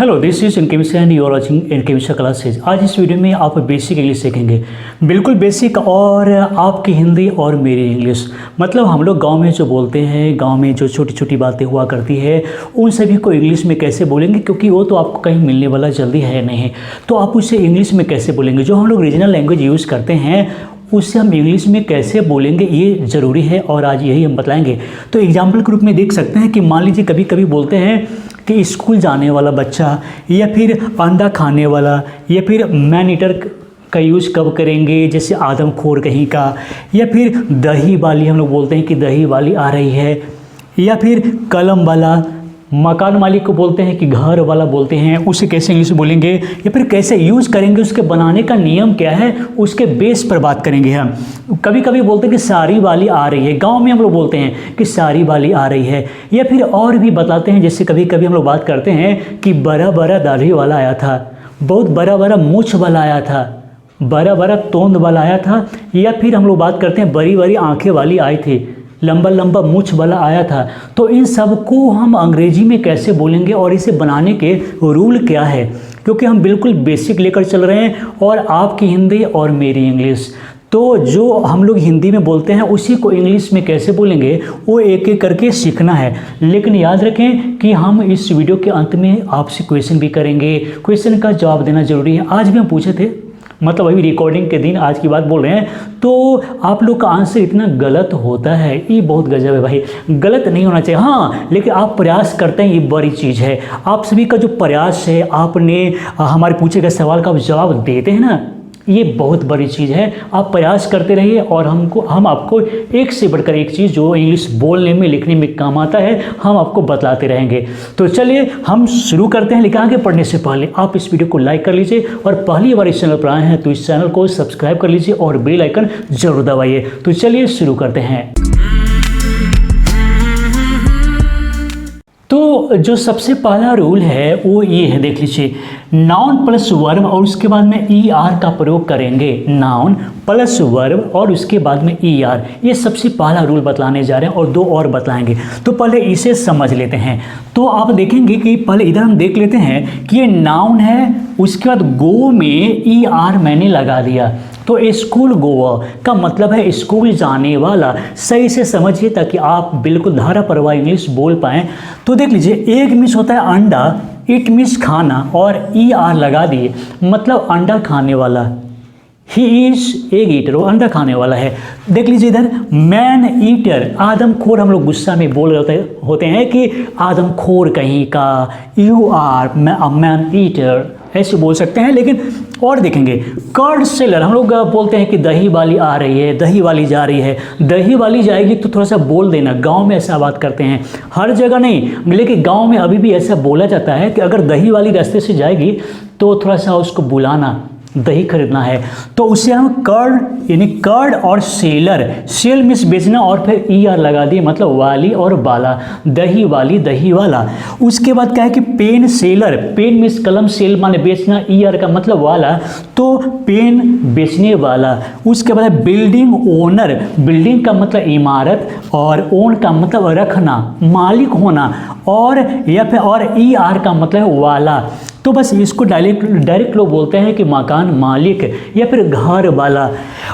Hello, this is in chemistry and you are watching in chemistry classes. आज इस video में आप बेसिक इंग्लिश सीखेंगे, बिल्कुल बेसिक। और आपकी हिंदी और मेरी इंग्लिश, मतलब हम लोग गांव में जो बोलते हैं, गांव में जो छोटी छोटी बातें हुआ करती है, उन सभी को इंग्लिश में कैसे बोलेंगे, क्योंकि वो तो आपको कहीं मिलने वाला जल्दी है नहीं। तो आप उसे इंग्लिश में कैसे बोलेंगे, जो हम लोग रीजनल लैंग्वेज यूज़ करते हैं उससे हम इंग्लिश में कैसे बोलेंगे, ये ज़रूरी है और आज यही हम बताएंगे। तो एग्जाम्पल के रूप में देख सकते हैं कि मान लीजिए कभी कभी बोलते हैं कि स्कूल जाने वाला बच्चा, या फिर अंडा खाने वाला, या फिर मैन ईटर का यूज़ कब करेंगे, जैसे आदमखोर कहीं का, या फिर दही वाली, हम लोग बोलते हैं कि दही वाली आ रही है, या फिर कलम वाला, मकान मालिक को बोलते हैं कि घर वाला बोलते हैं, उसे कैसे इंग्लिश में बोलेंगे, या फिर कैसे यूज़ करेंगे, उसके बनाने का नियम क्या है, उसके बेस पर बात करेंगे हम। कभी कभी बोलते हैं कि साड़ी वाली आ रही है, गांव में हम लोग बोलते हैं कि साड़ी वाली आ रही है, या फिर और भी बताते हैं। जैसे कभी कभी हम लोग बात करते हैं कि बड़ा बड़ा दाढ़ी वाला आया था, बहुत बड़ा बड़ा मूछ वाला आया था, बड़ा बड़ा तोंद वाला आया था, या फिर हम लोग बात करते हैं बड़ी बड़ी आँखें वाली आई थी, लंबा लंबा मूछ वाला आया था। तो इन सब को हम अंग्रेजी में कैसे बोलेंगे और इसे बनाने के रूल क्या है, क्योंकि हम बिल्कुल बेसिक लेकर चल रहे हैं और आपकी हिंदी और मेरी इंग्लिश। तो जो हम लोग हिंदी में बोलते हैं उसी को इंग्लिश में कैसे बोलेंगे वो एक एक करके सीखना है। लेकिन याद रखें कि हम इस वीडियो के अंत में आपसे क्वेश्चन भी करेंगे, क्वेश्चन का जवाब देना जरूरी है। आज भी हम पूछे थे, मतलब अभी रिकॉर्डिंग के दिन आज की बात बोल रहे हैं, तो आप लोग का आंसर इतना गलत होता है, ये बहुत गजब है भाई। गलत नहीं होना चाहिए, हाँ, लेकिन आप प्रयास करते हैं, ये बड़ी चीज़ है। आप सभी का जो प्रयास है, आपने हमारे पूछे गए सवाल का जवाब देते हैं ना, ये बहुत बड़ी चीज़ है। आप प्रयास करते रहिए और हम आपको एक से बढ़कर एक चीज़ जो इंग्लिश बोलने में लिखने में काम आता है, हम आपको बताते रहेंगे। तो चलिए हम शुरू करते हैं। लेकिन आगे पढ़ने से पहले आप इस वीडियो को लाइक कर लीजिए, और पहली बार इस चैनल पर आए हैं तो इस चैनल को सब्सक्राइब कर लीजिए और बेल आइकन जरूर दबाइए। तो चलिए शुरू करते हैं। तो जो सबसे पहला रूल है वो ये है, देख लीजिए, नाउन प्लस वर्ब और उसके बाद में ई आर का प्रयोग करेंगे। नाउन प्लस वर्ब और उसके बाद में ई आर, ये सबसे पहला रूल बतलाने जा रहे हैं और दो और बताएंगे। तो पहले इसे समझ लेते हैं। तो आप देखेंगे कि पहले इधर हम देख लेते हैं कि ये नाउन है, उसके बाद गो में ई आर मैंने लगा दिया। तो स्कूल गोअर का मतलब है स्कूल जाने वाला। सही से समझिए ताकि आप बिल्कुल धारा प्रवाह इंग्लिश बोल पाएँ। तो देख लीजिए, एग मीन्स होता है अंडा, इट मीन्स खाना, और ई आर लगा दिए, मतलब अंडा खाने वाला। ही इज एग ईटर, वो अंडा खाने वाला है। देख लीजिए इधर, मैन ईटर, आदमखोर, हम लोग गुस्सा में बोल रहे होते हैं कि आदमखोर कहीं का, यू आर मैन ईटर, ऐसे बोल सकते हैं। लेकिन और देखेंगे, कर्ड सेलर, हम लोग बोलते हैं कि दही वाली आ रही है, दही वाली जा रही है। दही वाली जाएगी तो थोड़ा सा बोल देना, गांव में ऐसा बात करते हैं, हर जगह नहीं, लेकिन गांव में अभी भी ऐसा बोला जाता है कि अगर दही वाली रास्ते से जाएगी तो थोड़ा सा उसको बुलाना, दही खरीदना है। तो उसे हम कर्ड, यानी कर्ड और सेलर, सेल मीन्स बेचना और फिर ई आर लगा दिए, मतलब वाली और वाला, दही वाली दही वाला। उसके बाद क्या है कि पेन सेलर, पेन मीन्स कलम, सेल माने बेचना, ई आर का मतलब वाला, तो पेन बेचने वाला। उसके बाद बिल्डिंग ओनर, बिल्डिंग का मतलब इमारत, और ओन का मतलब रखना, मालिक होना, और या फिर और ई आर का मतलब वाला। तो बस इसको डायरेक्ट लोग बोलते हैं कि मकान मालिक या फिर घर वाला।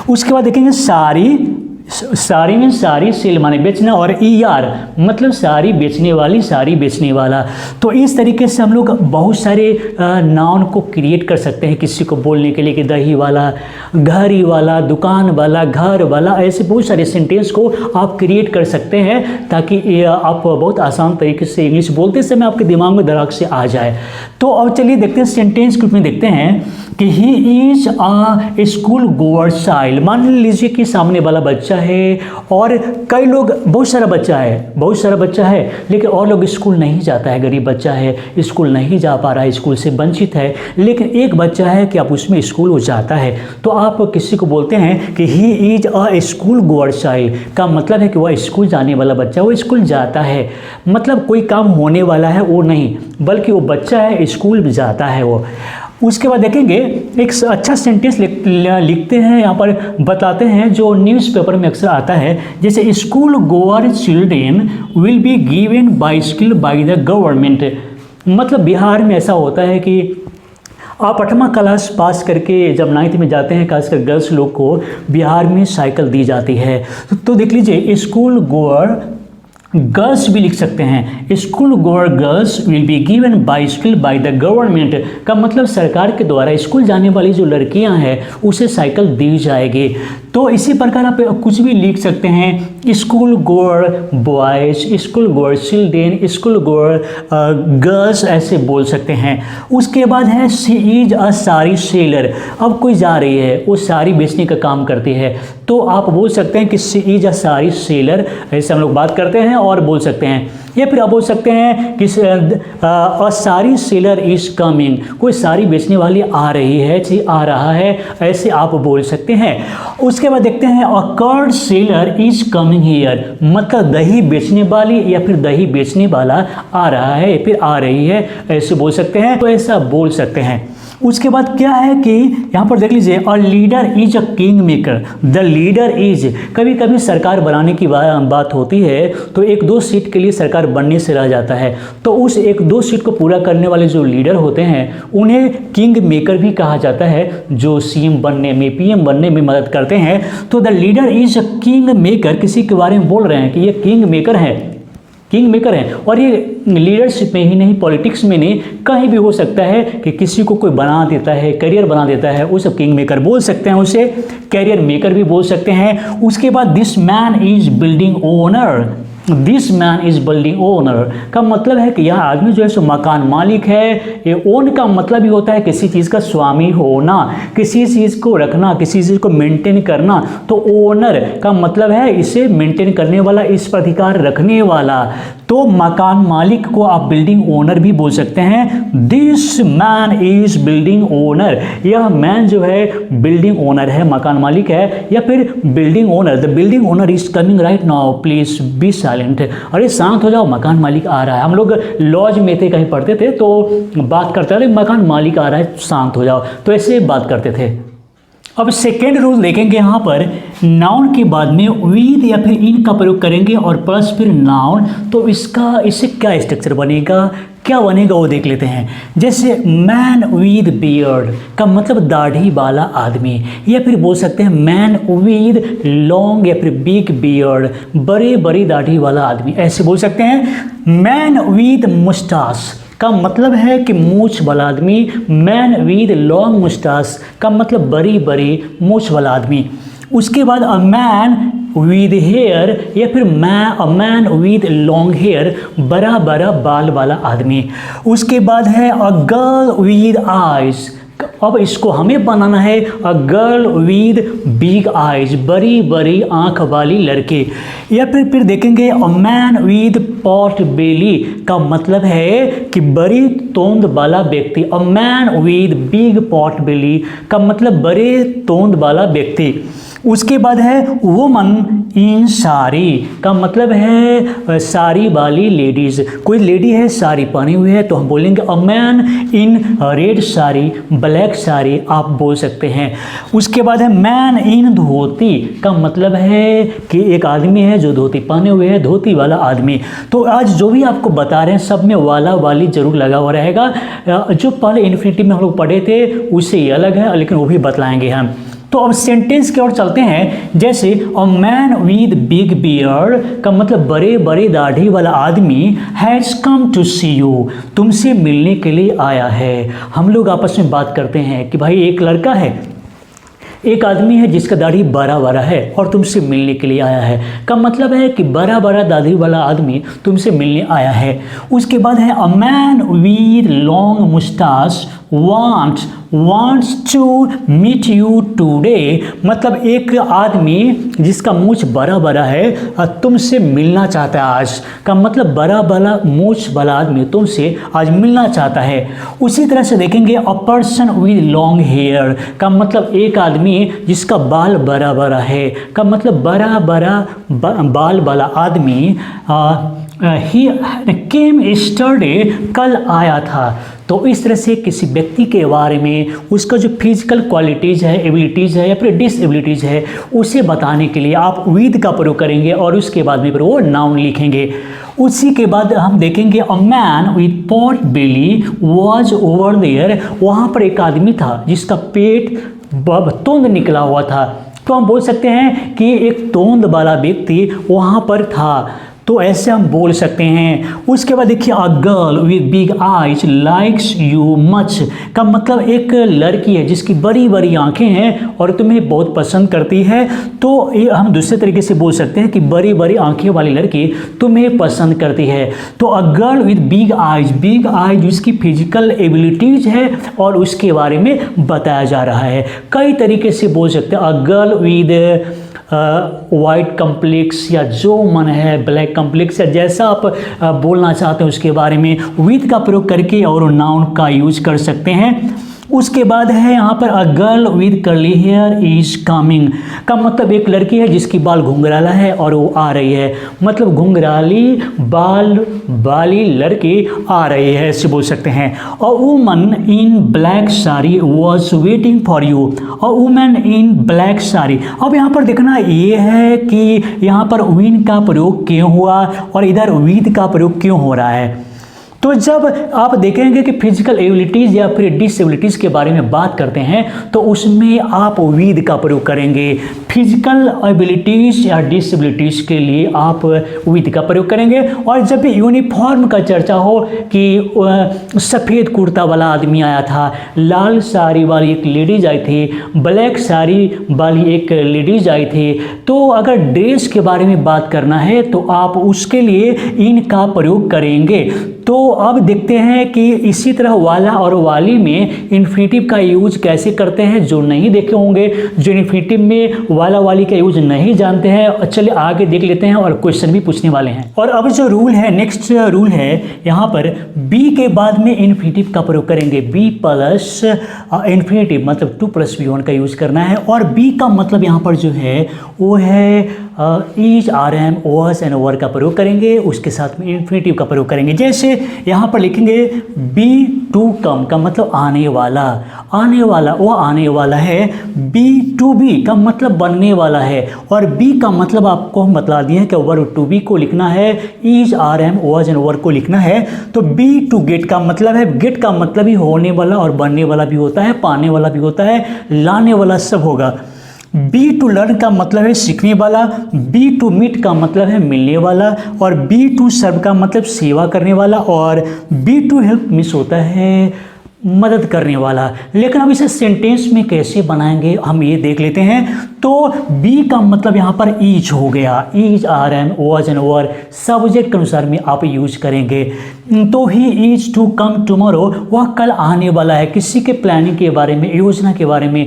उसके बाद देखेंगे साड़ी, साड़ी में साड़ी, सेल माने बेचना, और ई आर मतलब साड़ी बेचने वाली, साड़ी बेचने वाला। तो इस तरीके से हम लोग बहुत सारे नाउन को क्रिएट कर सकते हैं किसी को बोलने के लिए, कि दही वाला, घड़ी वाला, दुकान वाला, घर वाला, ऐसे बहुत सारे सेंटेंस को आप क्रिएट कर सकते हैं ताकि आप बहुत आसान तरीके से इंग्लिश बोलते समय आपके दिमाग में धड़ाक से आ जाए। तो अब चलिए देखते हैं सेंटेंस ग्रुप में, देखते हैं कि he is a school गोअर child. मान लीजिए कि सामने वाला बच्चा है और कई लोग, बहुत सारा बच्चा है, लेकिन और लोग स्कूल नहीं जाता है, गरीब बच्चा है, स्कूल नहीं जा पा रहा है, स्कूल से वंचित है। लेकिन एक बच्चा है कि आप उसमें स्कूल वो जाता है, तो आप किसी को बोलते हैं कि he is a school गोअर child, का मतलब है कि वह स्कूल जाने वाला बच्चा, वो स्कूल जाता है, मतलब कोई काम होने वाला है वो नहीं, बल्कि वो बच्चा है, स्कूल जाता है वो। उसके बाद देखेंगे एक अच्छा सेंटेंस लिखते हैं, यहाँ पर बताते हैं जो न्यूज़पेपर में अक्सर आता है, जैसे school गोअर children will be given bicycle by the government. मतलब बिहार में ऐसा होता है कि आप 8वां क्लास पास करके जब 9th में जाते हैं, खासकर गर्ल्स लोग को बिहार में साइकिल दी जाती है। तो देख लीजिए, स्कूल गोअर गर्ल्स भी लिख सकते हैं। School गोअर girls will be given bicycle by the government का मतलब सरकार के द्वारा स्कूल जाने वाली जो लड़कियां हैं उसे साइकिल दी जाएगी। तो इसी प्रकार आप कुछ भी लिख सकते हैं। School गोअर boys, school गोअर children, school गोअर girls, ऐसे बोल सकते हैं। उसके बाद है she is a sari seller. अब कोई जा रही है, वो साड़ी बेचने का काम करती है, तो आप बोल सकते हैं कि she is a sari seller, ऐसे हम लोग बात करते हैं और बोल सकते हैं। या फिर आप बोल सकते हैं कि अ साड़ी सेलर इज कमिंग, कोई साड़ी बेचने वाली आ रही है, आ रहा है, ऐसे आप बोल सकते हैं। उसके बाद देखते हैं a curd seller is coming here, मतलब दही बेचने वाली या फिर दही बेचने वाला आ रहा है, फिर आ रही है, ऐसे बोल सकते हैं। तो ऐसा बोल सकते हैं। उसके बाद क्या है कि यहाँ पर देख लीजिए, a leader is a king maker, the leader is, कभी कभी सरकार बनाने की बात होती है तो 1-2 सीट के लिए सरकार बनने से रह जाता है, तो उस 1-2 सीट को पूरा करने वाले जो लीडर होते हैं उन्हें किंग मेकर भी कहा जाता है, जो सीएम बनने में, पीएम बनने में मदद करते हैं। तो the leader is a king maker, किसी के बारे में बोल रहे हैं कि ये किंग मेकर है, किंग मेकर है। और ये लीडरशिप में ही नहीं, पॉलिटिक्स में नहीं, कहीं भी हो सकता है कि किसी को कोई बना देता है, करियर बना देता है, उसे किंग मेकर बोल सकते हैं, उसे कैरियर मेकर भी बोल सकते हैं। उसके बाद this man is building owner, this man is building owner का मतलब है कि यह आदमी जो है सो मकान मालिक है। ये ओन का मतलब ही होता है किसी चीज़ का स्वामी होना, किसी चीज़ को रखना, किसी चीज़ को मेंटेन करना। तो ओनर का मतलब है इसे मेंटेन करने वाला, इस पर अधिकार रखने वाला। तो मकान मालिक को आप बिल्डिंग ओनर भी बोल सकते हैं। This man is building owner, यह मैन जो है बिल्डिंग ओनर है, मकान मालिक है। या फिर building owner, the building owner is coming right now, please be silent, अरे शांत हो जाओ, मकान मालिक आ रहा है। हम लोग लॉज में थे, कहीं पढ़ते थे तो बात करते थे, मकान मालिक आ रहा है, शांत हो जाओ, तो ऐसे बात करते थे। अब सेकेंड रूल देखेंगे, यहाँ पर नाउन के बाद में विद या फिर इन का प्रयोग करेंगे और प्लस फिर नाउन, तो इससे क्या स्ट्रक्चर बनेगा, क्या बनेगा वो देख लेते हैं। जैसे मैन विद बियर्ड का मतलब दाढ़ी वाला आदमी, या फिर बोल सकते हैं मैन विद लॉन्ग या फिर बिग बियर्ड, बड़े बड़ी दाढ़ी वाला आदमी, ऐसे बोल सकते हैं। मैन विद मुस्टास का मतलब है कि मूछ वाला आदमी, मैन विद लॉन्ग मुस्टास का मतलब बड़ी बड़ी मूछ वाला आदमी। उसके बाद अ मैन विद हेयर या फिर a man with long hair, बड़ा बड़ा बाल वाला आदमी। उसके बाद है अ गर्ल विद आइज, अब इसको हमें बनाना है a girl with big eyes, बड़ी बड़ी आंख वाली लड़की। या फिर देखेंगे अ मैन विद पॉट बेली का मतलब है कि बड़ी तोंद वाला व्यक्ति। अ मैन विद बिग पॉट बेली का मतलब बड़े तोंद वाला व्यक्ति। उसके बाद है वुमन इन साड़ी का मतलब है साड़ी वाली लेडीज, कोई लेडी है साड़ी पहनी हुई है तो हम बोलेंगे a man in red sari, black sari आप बोल सकते हैं। उसके बाद है मैन इन धोती का मतलब है कि एक आदमी है जो धोती पहने हुए है, धोती वाला आदमी। तो आज जो भी आपको बता रहे हैं सब में वाला वाली जरूर लगा हुआ रहेगा। जो पहले इन्फिनिटिव में हम लोग पढ़े थे उससे ये अलग है, लेकिन वो भी बतलाएंगे हम। तो अब सेंटेंस की ओर चलते हैं। जैसे a man with big beard का मतलब बड़े बड़े दाढ़ी वाला आदमी has come to see you, तुमसे मिलने के लिए आया है। हम लोग आपस में बात करते हैं कि भाई एक लड़का है, एक आदमी है जिसका दाढ़ी बड़ा बड़ा है और तुमसे मिलने के लिए आया है, का मतलब है कि बड़ा बड़ा दाढ़ी वाला आदमी तुमसे मिलने आया है। उसके बाद है a man with long moustache wants to meet you today, मतलब एक आदमी जिसका मूछ बड़ा बड़ा है तुमसे मिलना चाहता है आज, का मतलब बड़ा बड़ा मूछ वाला आदमी तुमसे आज मिलना चाहता है। उसी तरह से देखेंगे a person with long hair का मतलब एक आदमी जिसका बाल बड़ा बड़ा है, का मतलब बड़ा बड़ा बाल वाला आदमी ही केम यस्टरडे, कल आया था। तो इस तरह से किसी व्यक्ति के बारे में उसका जो फिजिकल क्वालिटीज़ है, एबिलिटीज़ है या फिर डिसएबिलिटीज़ है उसे बताने के लिए आप विद का प्रयोग करेंगे और उसके बाद में फिर वो नाउन लिखेंगे। उसी के बाद हम देखेंगे a man with pot belly was over there, वहाँ पर एक आदमी था जिसका पेट तोंद निकला हुआ था। तो हम बोल सकते हैं कि एक तोंद वाला व्यक्ति वहाँ पर था, तो ऐसे हम बोल सकते हैं। उसके बाद देखिए a girl with big eyes likes you much का मतलब एक लड़की है जिसकी बड़ी बड़ी आंखें हैं और तुम्हें बहुत पसंद करती है। तो ये हम दूसरे तरीके से बोल सकते हैं कि बड़ी बड़ी आंखें वाली लड़की तुम्हें पसंद करती है। तो a girl with big eyes उसकी फिजिकल एबिलिटीज है और उसके बारे में बताया जा रहा है। कई तरीके से बोल सकते हैं। A girl with white complex या जो मन है ब्लैक कम्प्लेक्स या जैसा आप बोलना चाहते हैं उसके बारे में विद का प्रयोग करके और नाउन का यूज कर सकते हैं। उसके बाद है यहाँ पर a girl with curly here is coming का मतलब एक लड़की है जिसकी बाल घुंघराला है और वो आ रही है, मतलब घुंघराली बाल वाली लड़की आ रही है, ऐसे बोल सकते हैं। A woman in black sari was waiting for you, a woman in black sari. अब यहाँ पर देखना ये है कि यहाँ पर विन का प्रयोग क्यों हुआ और इधर विद का प्रयोग क्यों हो रहा है। तो जब आप देखेंगे कि फिजिकल एबिलिटीज़ या फिर डिसेबिलिटीज़ के बारे में बात करते हैं तो उसमें आप विद का प्रयोग करेंगे। फिजिकल एबिलिटीज़ या डिसेबिलिटीज़ के लिए आप विद का प्रयोग करेंगे। और जब भी यूनिफॉर्म का चर्चा हो कि सफ़ेद कुर्ता वाला आदमी आया था, लाल साड़ी वाली एक लेडीज आई थी, ब्लैक साड़ी वाली एक लेडीज आई थी, तो अगर ड्रेस के बारे में बात करना है तो आप उसके लिए इन का प्रयोग करेंगे। तो अब देखते हैं कि इसी तरह वाला और वाली में इन्फिनिटिव का यूज कैसे करते हैं। जो नहीं देखे होंगे, जो इन्फिनिटिव में वाला वाली का यूज नहीं जानते हैं, चलिए आगे देख लेते हैं और क्वेश्चन भी पूछने वाले हैं। और अब जो रूल है, नेक्स्ट रूल है यहाँ पर बी के बाद में इन्फिनिटिव का प्रयोग करेंगे। बी प्लस इन्फिनिटिव मतलब 2 + V1 का यूज करना है। और बी का मतलब यहाँ पर जो है वो है is are am was and were का प्रयोग करेंगे, उसके साथ में इन्फिनिटिव का प्रयोग करेंगे। जैसे यहाँ पर लिखेंगे बी टू कम का मतलब आने वाला, आने वाला वो आने वाला है। बी टू बी का मतलब बनने वाला है और बी का मतलब आपको हम बता दिए हैं कि वर्ब टू बी को लिखना है, is are am was and were को लिखना है। तो बी टू गेट का मतलब है, गेट का मतलब ही होने वाला और बनने वाला भी होता है, पाने वाला भी होता है, लाने वाला सब होगा। बी टू लर्न का मतलब है सीखने वाला, बी टू मीट का मतलब है मिलने वाला और बी टू सर्व का मतलब सेवा करने वाला और बी टू हेल्प मिस होता है मदद करने वाला। लेकिन अब इसे सेंटेंस में कैसे बनाएंगे हम ये देख लेते हैं। तो बी का मतलब यहाँ पर ईज हो गया, is are am was and were subject के अनुसार में आप यूज करेंगे। तो he is to come tomorrow, वह कल आने वाला है, किसी के प्लानिंग के बारे में, योजना के बारे में,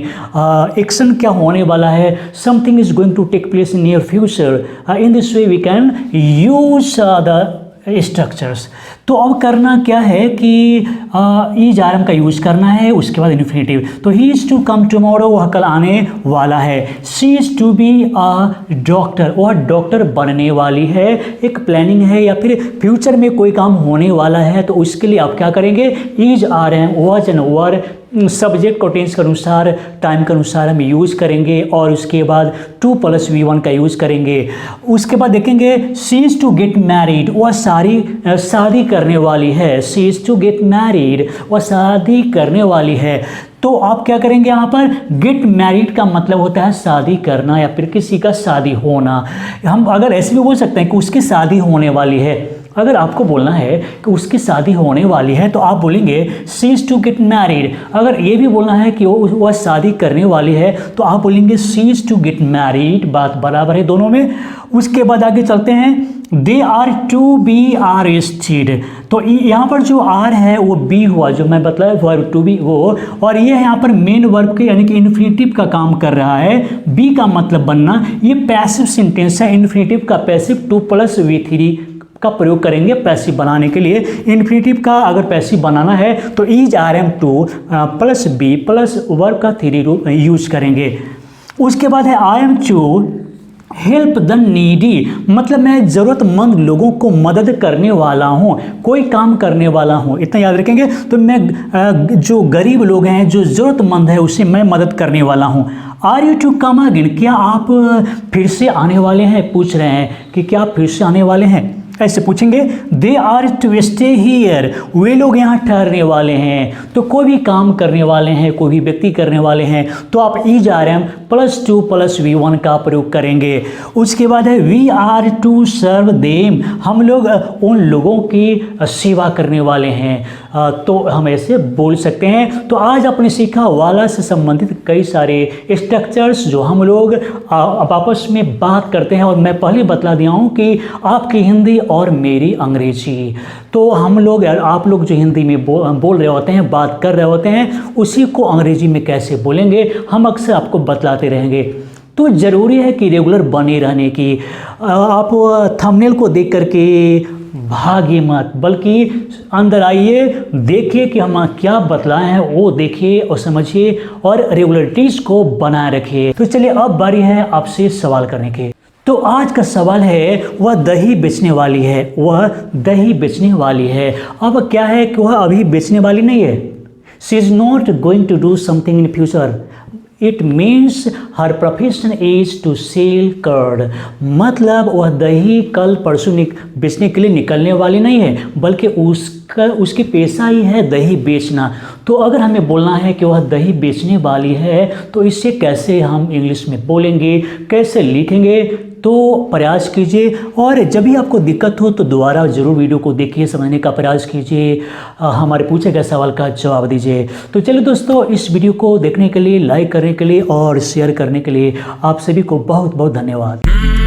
एक्शन क्या होने वाला है, something is going to take place in near future. In this way we can use the structures. तो अब करना क्या है कि ईज आर एम का यूज करना है, उसके बाद इन्फिनिटिव। तो he is to come tomorrow, वह कल आने वाला है। She is to be a doctor, वह डॉक्टर बनने वाली है। एक प्लानिंग है या फिर फ्यूचर में कोई काम होने वाला है तो उसके लिए आप क्या करेंगे, is are am was and were subject को टेंस के अनुसार टाइम के अनुसार हम यूज़ करेंगे और उसके बाद 2 + V1 का यूज़ करेंगे। उसके बाद देखेंगे she is to get married, वह शादी करने वाली है। She is to get married, वह शादी करने वाली है। तो आप क्या करेंगे यहाँ पर, गेट मैरिड का मतलब होता है शादी करना या फिर किसी का शादी होना। हम अगर ऐसे भी बोल सकते हैं कि उसकी शादी होने वाली है। अगर आपको बोलना है कि उसकी शादी होने वाली है तो आप बोलेंगे she is to get married. अगर ये भी बोलना है कि वह शादी करने वाली है तो आप बोलेंगे she is to get married. बात बराबर है दोनों में। उसके बाद आगे चलते हैं, they are to be arrested. तो यहाँ पर जो आर है वो बी हुआ, जो मैं बताया वर्ब टू बी वो, और ये यहाँ पर मेन वर्ब के यानी कि इन्फिनिटिव का काम कर रहा है। बी का मतलब बनना, ये पैसिव सेंटेंस है। इन्फिनिटिव का पैसिव 2 + V3 का प्रयोग करेंगे पैसिव बनाने के लिए। इन्फिनिटिव का अगर पैसिव बनाना है तो is are am 2 + be + verb का 3 यूज करेंगे। उसके बाद है I am to help the needy, मतलब मैं ज़रूरतमंद लोगों को मदद करने वाला हूँ, कोई काम करने वाला हूँ, इतना याद रखेंगे। तो मैं जो गरीब लोग हैं, जो ज़रूरतमंद है, उसे मैं मदद करने वाला हूँ। Are you to come again, क्या आप फिर से आने वाले हैं, पूछ रहे हैं कि क्या आप फिर से आने वाले हैं। ऐसे पूछेंगे they are to stay here, वे लोग यहाँ ठहरने वाले हैं। तो कोई भी काम करने वाले हैं, कोई भी व्यक्ति करने वाले हैं, तो आप इज आर एम +2 + V1 का प्रयोग करेंगे। उसके बाद है we are to serve them, हम लोग उन लोगों की सेवा करने वाले हैं, तो हम ऐसे बोल सकते हैं। तो आज आपने सीखा वाला से संबंधित कई सारे स्ट्रक्चर्स जो हम लोग आपस में बात करते हैं, और मैं पहले बतला दिया हूँ कि आपकी हिंदी और मेरी अंग्रेजी, तो हम लोग आप लोग जो हिंदी में बोल रहे होते हैं, बात कर रहे होते हैं, उसी को अंग्रेजी में कैसे बोलेंगे हम अक्सर आपको बतलाते रहेंगे। तो ज़रूरी है कि रेगुलर बने रहने की। आप थंबनेल को देख करके भागिए मत, बल्कि अंदर आइए, देखिए कि हम क्या बतलाए हैं, वो देखिए और समझिए और रेगुलरिटीज़ को बनाए रखिए। तो चलिए अब बारी है आपसे सवाल करने की। तो आज का सवाल है वह दही बेचने वाली है, वह दही बेचने वाली है। अब क्या है कि वह अभी बेचने वाली नहीं है। She is not going to do something in future, it means her profession is to sell curd, मतलब वह दही कल परसों बेचने के लिए निकलने वाली नहीं है, बल्कि उसकी पेशा ही है दही बेचना। तो अगर हमें बोलना है कि वह दही बेचने वाली है, तो इससे कैसे हम इंग्लिश में बोलेंगे, कैसे लिखेंगे, तो प्रयास कीजिए। और जब भी आपको दिक्कत हो तो दोबारा ज़रूर वीडियो को देखिए, समझने का प्रयास कीजिए, हमारे पूछे गए सवाल का जवाब दीजिए। तो चलिए दोस्तों, इस वीडियो को देखने के लिए, लाइक करने के लिए और शेयर करने के लिए आप सभी को बहुत बहुत धन्यवाद।